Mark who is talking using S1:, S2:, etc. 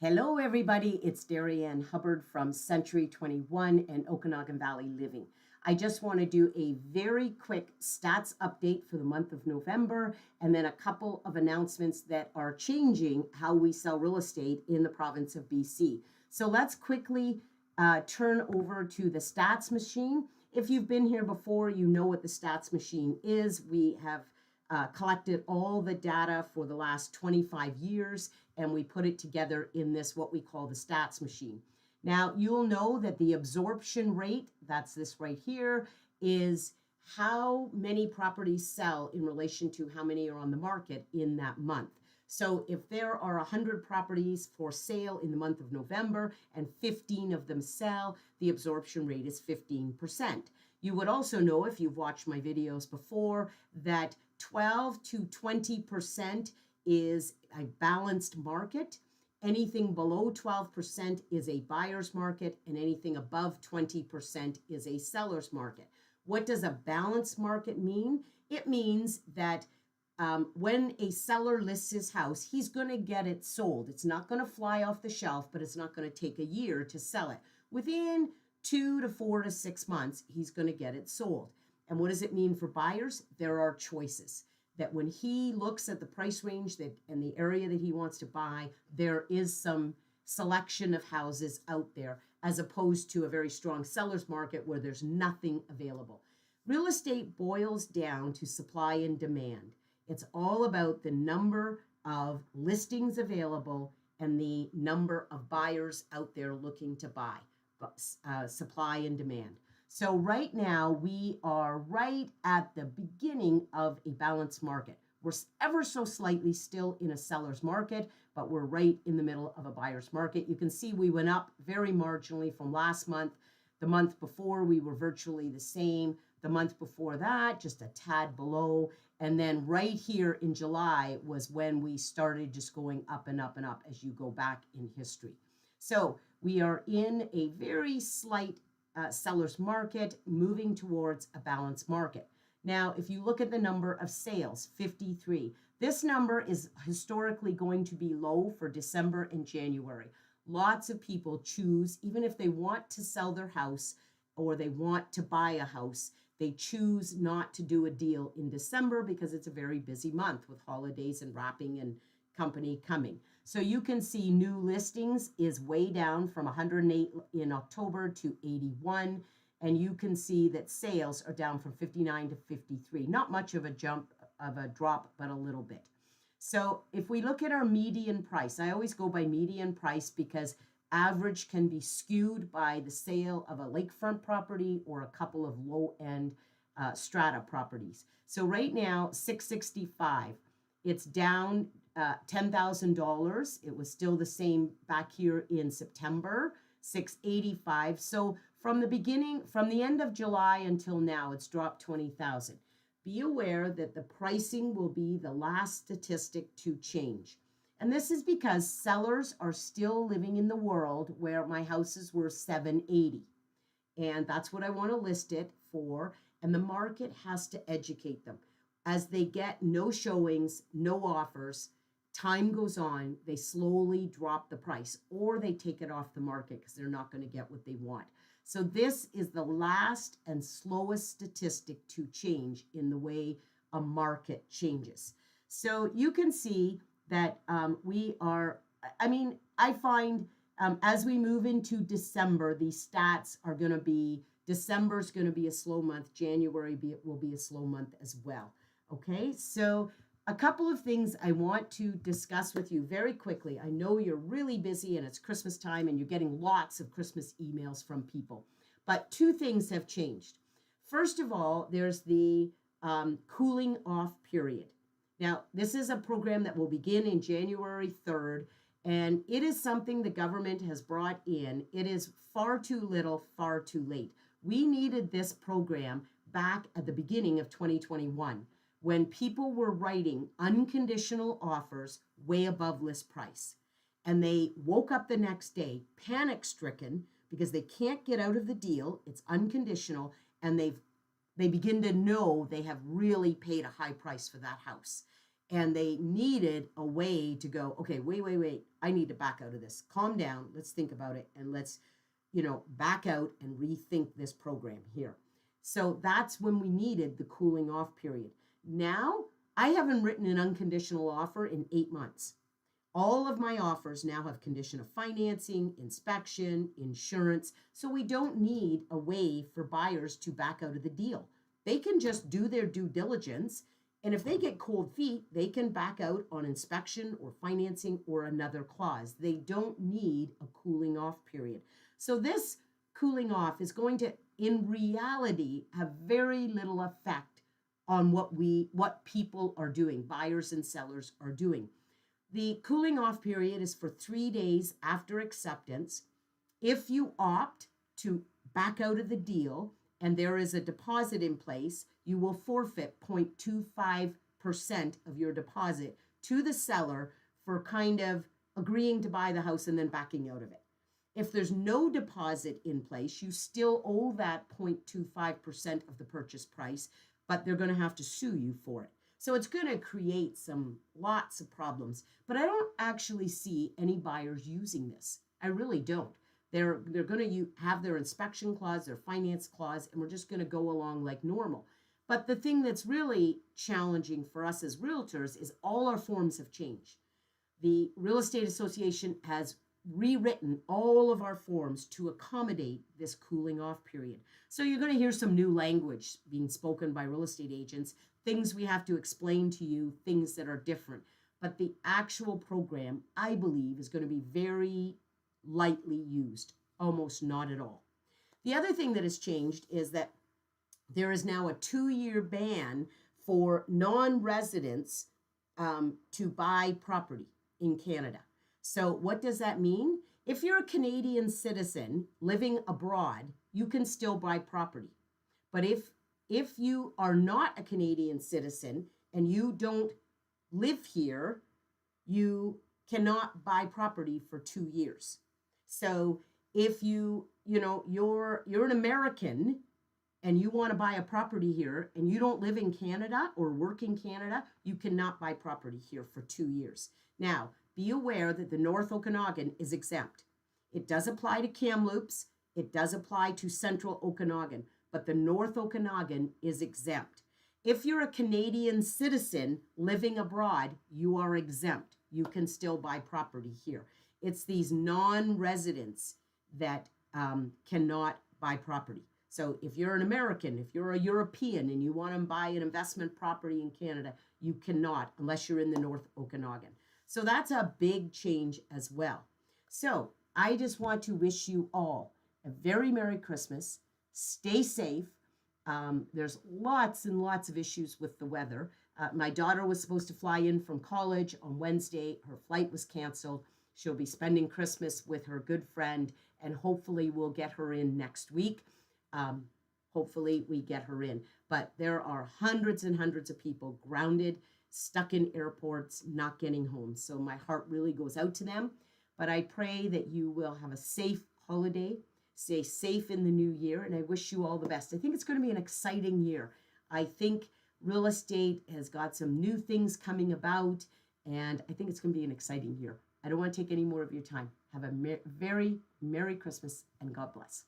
S1: Hello, everybody. It's Derryanne Hubbard from Century 21 and Okanagan Valley Living. I just want to do a very quick stats update for the month of November and then a couple of announcements that are changing how we sell real estate in the province of BC. So let's quickly turn over to the stats machine. If you've been here before, you know what the stats machine is. We have collected all the data for the last 25 years, and we put it together in this, what we call the stats machine. Now, you'll know that the absorption rate, that's this right here, is how many properties sell in relation to how many are on the market in that month. So if there are 100 properties for sale in the month of November and 15 of them sell, the absorption rate is 15%. You would also know, if you've watched my videos before, that 12 to 20% is a balanced market. Anything below 12% is a buyer's market, and anything above 20% is a seller's market. What does a balanced market mean? It means that when a seller lists his house, he's going to get it sold. It's not going to fly off the shelf, but it's not going to take a year to sell it. Within 2 to 4 to 6 months, he's going to get it sold. And what does it mean for buyers? There are choices. That when he looks at the price range and the area that he wants to buy, there is some selection of houses out there, as opposed to a very strong seller's market where there's nothing available. Real estate boils down to supply and demand. It's all about the number of listings available and the number of buyers out there looking to buy, supply and demand. So right now, we are right at the beginning of a balanced market. We're ever so slightly still in a seller's market, but we're right in the middle of a buyer's market. You can see we went up very marginally from last month. The month before, we were virtually the same. The month before that, just a tad below. And then right here in July was when we started just going up and up and up as you go back in history. So we are in a very slight seller's market, moving towards a balanced market. Now, if you look at the number of sales, 53, this number is historically going to be low for December and January. Lots of people choose, even if they want to sell their house or they want to buy a house, they choose not to do a deal in December because it's a very busy month with holidays and wrapping and company coming. So you can see new listings is way down from 108 in October to 81. And you can see that sales are down from 59 to 53. Not much of a drop, but a little bit. So if we look at our median price, I always go by median price because average can be skewed by the sale of a lakefront property or a couple of low-end strata properties. So right now, $665. It's down $10,000. It was still the same back here in September, $685. So from the end of July until now, it's dropped 20,000. Be aware that the pricing will be the last statistic to change. And this is because sellers are still living in the world where my houses were $780. And that's what I want to list it for. And the market has to educate them. As they get no showings, no offers, time goes on, they slowly drop the price or they take it off the market because they're not going to get what they want. So this is the last and slowest statistic to change in the way a market changes. So you can see that I find as we move into December, these stats are going to be, December's going to be a slow month, January will be a slow month as well. Okay, so a couple of things I want to discuss with you very quickly. I know you're really busy and it's Christmas time and you're getting lots of Christmas emails from people, but two things have changed. First of all, there's the cooling off period. Now, this is a program that will begin in January 3rd, and it is something the government has brought in. It is far too little, far too late. We needed this program back at the beginning of 2021. When people were writing unconditional offers way above list price. And they woke up the next day panic-stricken because they can't get out of the deal, it's unconditional, and they begin to know they have really paid a high price for that house. And they needed a way to go, okay, wait. I need to back out of this. Calm down. Let's think about it. And let's, back out and rethink this program here. So that's when we needed the cooling off period. Now, I haven't written an unconditional offer in 8 months. All of my offers now have condition of financing, inspection, insurance. So we don't need a way for buyers to back out of the deal. They can just do their due diligence. And if they get cold feet, they can back out on inspection or financing or another clause. They don't need a cooling off period. So this cooling off is going to, in reality, have very little effect on what people are doing, buyers and sellers are doing. The cooling off period is for 3 days after acceptance. If you opt to back out of the deal and there is a deposit in place, you will forfeit 0.25% of your deposit to the seller for kind of agreeing to buy the house and then backing out of it. If there's no deposit in place, you still owe that 0.25% of the purchase price, but they're going to have to sue you for it. So it's going to create lots of problems, but I don't actually see any buyers using this. I really don't. They're going to have their inspection clause, their finance clause, and we're just going to go along like normal. But the thing that's really challenging for us as realtors is all our forms have changed. The Real Estate Association has rewritten all of our forms to accommodate this cooling off period. So you're going to hear some new language being spoken by real estate agents, things we have to explain to you, things that are different. But the actual program, I believe, is going to be very lightly used, almost not at all. The other thing that has changed is that there is now a 2-year ban for non-residents to buy property in Canada. So what does that mean? If you're a Canadian citizen living abroad, you can still buy property. But if you are not a Canadian citizen and you don't live here, you cannot buy property for 2 years. So if you're an American and you want to buy a property here and you don't live in Canada or work in Canada, you cannot buy property here for 2 years. Now, be aware that the North Okanagan is exempt. It does apply to Kamloops. It does apply to Central Okanagan, but the North Okanagan is exempt. If you're a Canadian citizen living abroad, you are exempt. You can still buy property here. It's these non-residents that cannot buy property. So if you're an American, if you're a European and you want to buy an investment property in Canada, you cannot unless you're in the North Okanagan. So that's a big change as well. So I just want to wish you all a very Merry Christmas. Stay safe. There's lots and lots of issues with the weather. My daughter was supposed to fly in from college on Wednesday. Her flight was canceled. She'll be spending Christmas with her good friend, and hopefully we'll get her in next week. Hopefully we get her in. But there are hundreds and hundreds of people grounded, stuck in airports, not getting home. So my heart really goes out to them. But I pray that you will have a safe holiday, stay safe in the new year, and I wish you all the best. I think it's going to be an exciting year. I think real estate has got some new things coming about, and I think it's going to be an exciting year. I don't want to take any more of your time. Have a very Merry Christmas, and God bless.